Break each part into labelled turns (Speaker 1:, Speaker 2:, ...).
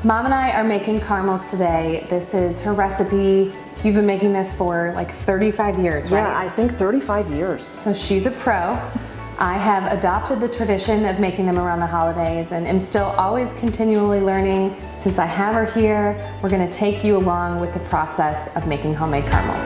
Speaker 1: Mom and I are making caramels today. This is her recipe. You've been making this for like 35 years, right?
Speaker 2: Yeah, I think 35 years.
Speaker 1: So she's a pro. I have adopted the tradition of making them around the holidays and am still always continually learning. Since I have her here, we're gonna take you along with the process of making homemade caramels.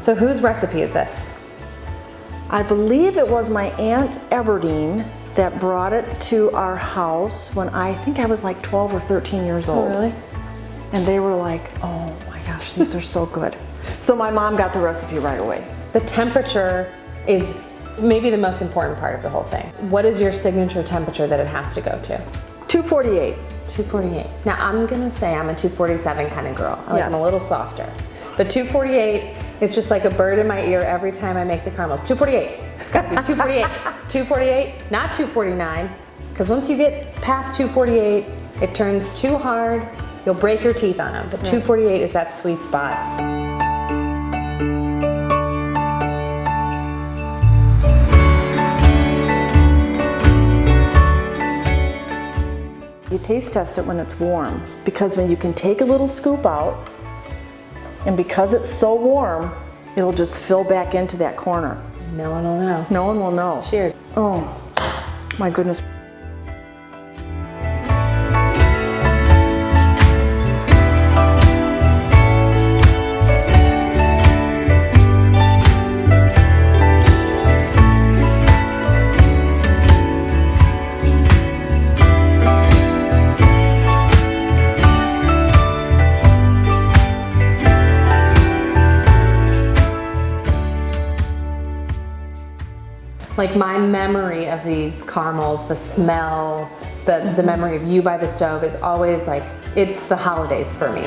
Speaker 1: So whose recipe is this?
Speaker 2: I believe it was my Aunt Everdeen that brought it to our house when I think I was like 12 or 13 years old.
Speaker 1: Oh, really?
Speaker 2: And they were like, oh my gosh, these are so good. So my mom got the recipe right away.
Speaker 1: The temperature is maybe the most important part of the whole thing. What is your signature temperature that it has to go to?
Speaker 2: 248.
Speaker 1: 248. Now I'm gonna say I'm a 247 kind of girl. I like them a
Speaker 2: Yes.
Speaker 1: little softer. But 248, it's just like a bird in my ear every time I make the caramels. 248, it's gotta be 248. 248, not 249, because once you get past 248, it turns too hard, you'll break your teeth on them. But 248 is that sweet spot.
Speaker 2: You taste test it when it's warm, because when you can take a little scoop out, and because it's so warm, it'll just fill back into that corner.
Speaker 1: No one will know.
Speaker 2: No one will know.
Speaker 1: Cheers.
Speaker 2: Oh, my goodness.
Speaker 1: Like my memory of these caramels, the smell, the memory of you by the stove is always like, it's the holidays for me.